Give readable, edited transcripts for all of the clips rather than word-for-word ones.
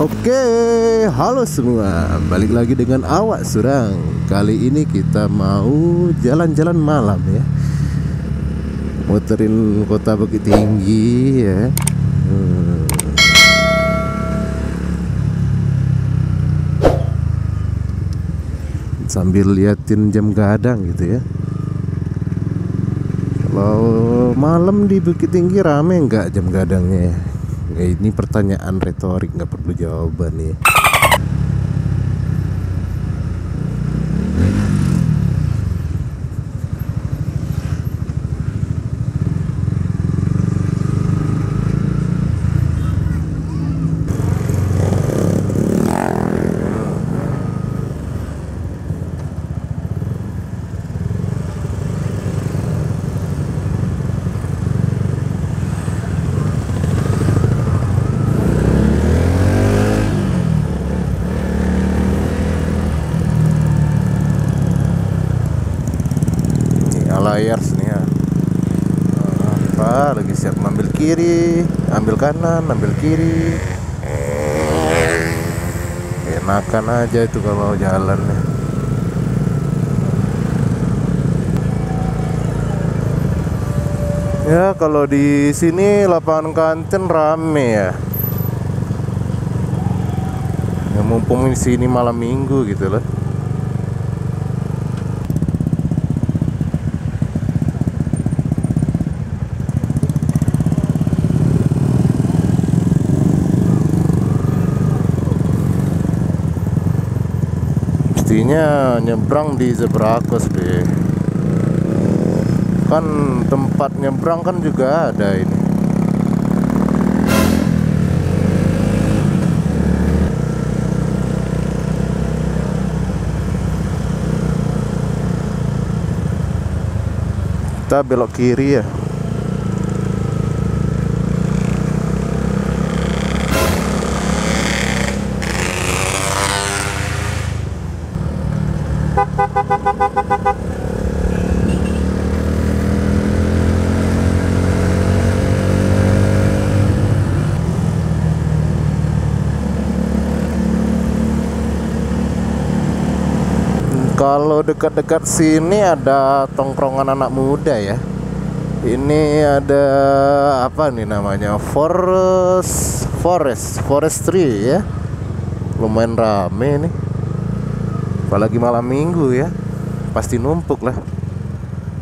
Oke, halo semua. Balik lagi dengan Awak Surang. Kali ini kita mau jalan-jalan malam ya. Muterin kota Bukit Tinggi ya. Sambil liatin jam gadang gitu ya. Kalau malam di Bukit Tinggi rame nggak jam gadangnya ya? Ini pertanyaan retorik, nggak perlu jawaban ya. Layars nih ya. Apa lagi siap ambil kiri, ambil kanan, ambil kiri. Enakan aja itu kalau jalan nih. Ya kalau di sini lapangan Kantin rame ya. Ya mumpung di sini malam minggu gitu loh. Mestinya nyebrang di zebra cross deh. Kan tempat nyebrang kan juga ada ini. Kita belok kiri ya. Kalau dekat-dekat sini ada tongkrongan anak muda ya. Ini ada apa nih namanya? Forestry ya. Lumayan rame nih. Apalagi malam minggu ya. Pasti numpuk lah.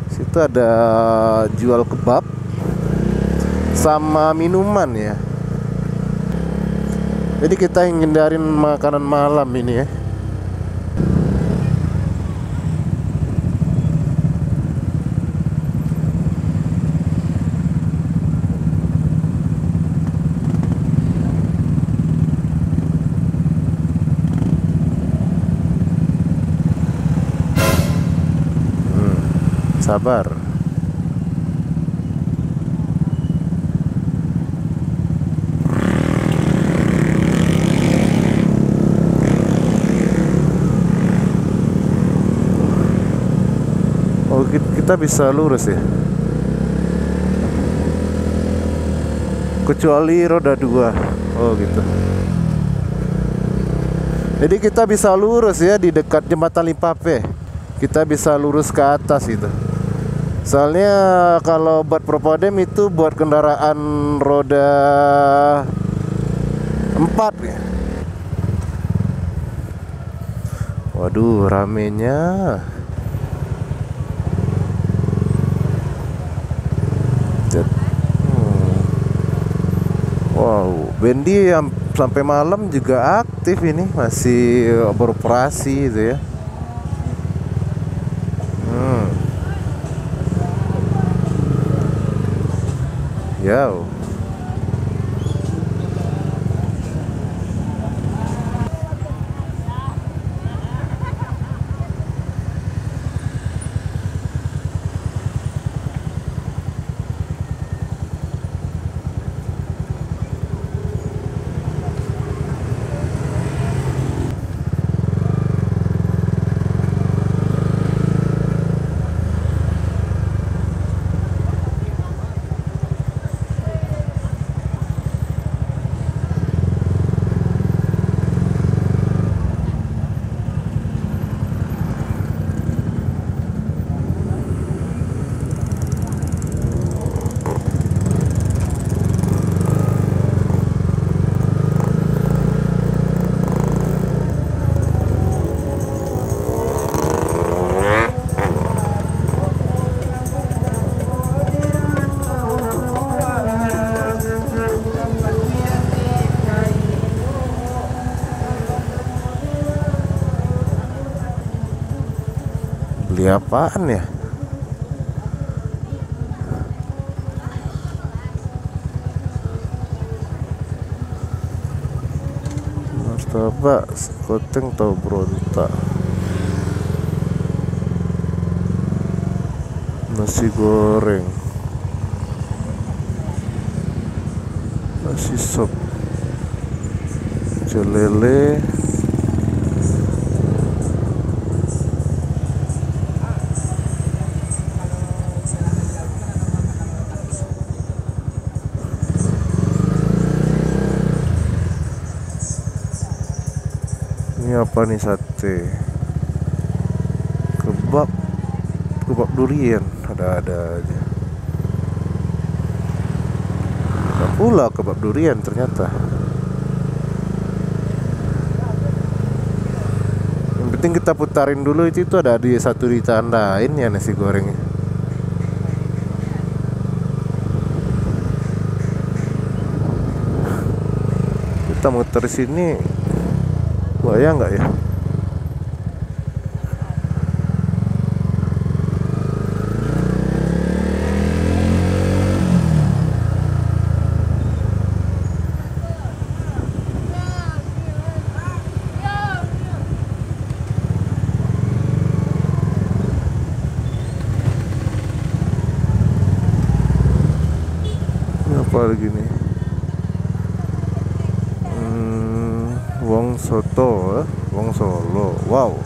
Situ ada jual kebab sama minuman ya. Jadi kita hindarin makanan malam ini ya. Sabar. Oh, kita bisa lurus ya. Kecuali roda 2. Oh gitu. Jadi kita bisa lurus ya di dekat jembatan Limpape. Kita bisa lurus ke atas gitu. Soalnya kalau buat Propodem itu buat kendaraan roda 4 ya. Waduh, ramenya. Wow, Bendi yang sampai malam juga aktif ini, masih beroperasi gitu ya. Yo. Beli apaan ya? Martabak, sekoteng atau berontak? Nasi goreng, nasi sop, pecel lele, ini apa nih, sate, kebab durian, ada aja. Ada pula kebab durian ternyata. Yang penting kita putarin dulu, itu ada di satu ditandain ya nasi gorengnya. Kita muter sini, bahaya nggak ya? Apa lagi nih? Wong Soto, Wong Solo. Wow.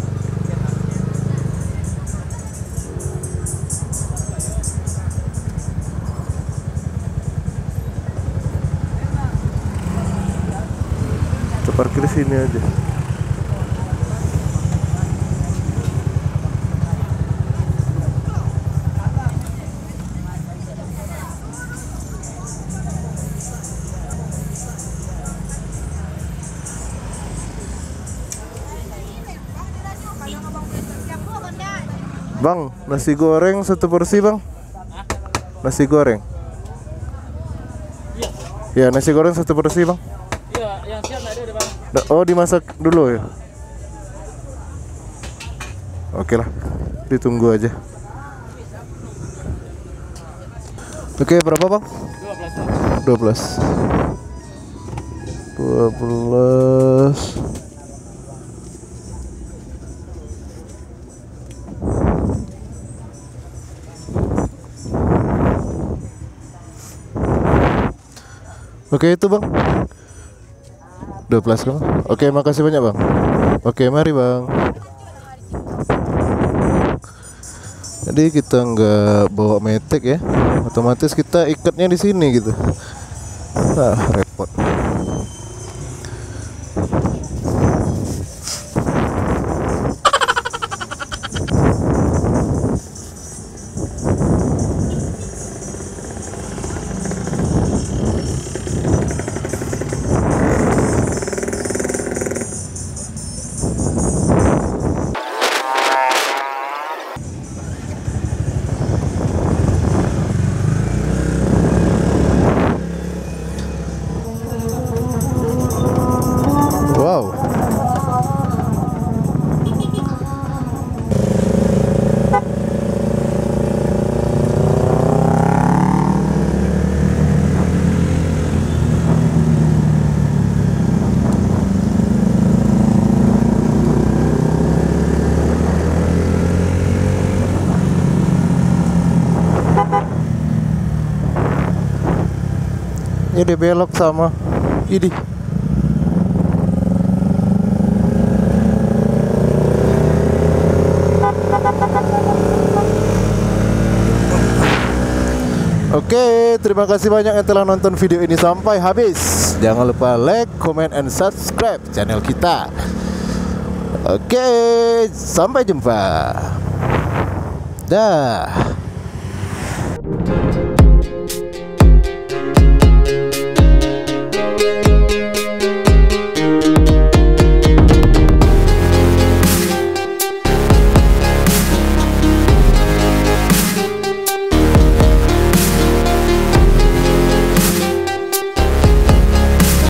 Kita parkir sini aja. Bang, nasi goreng satu porsi bang. Nasi goreng. Ya, nasi goreng satu porsi bang. Iya, yang siap ada bang. Oh, dimasak dulu ya. Oke lah, ditunggu aja. Oke, berapa bang? 12. 12. Oke, itu bang 12 kan? Oke, makasih banyak bang. Oke, mari bang. Jadi kita nggak bawa metek ya, otomatis kita ikatnya di sini gitu. Repot. Wow. Ini belok sama ini. Oke, terima kasih banyak yang telah nonton video ini sampai habis. Jangan lupa like, comment, and subscribe channel kita. Oke, sampai jumpa. Dah.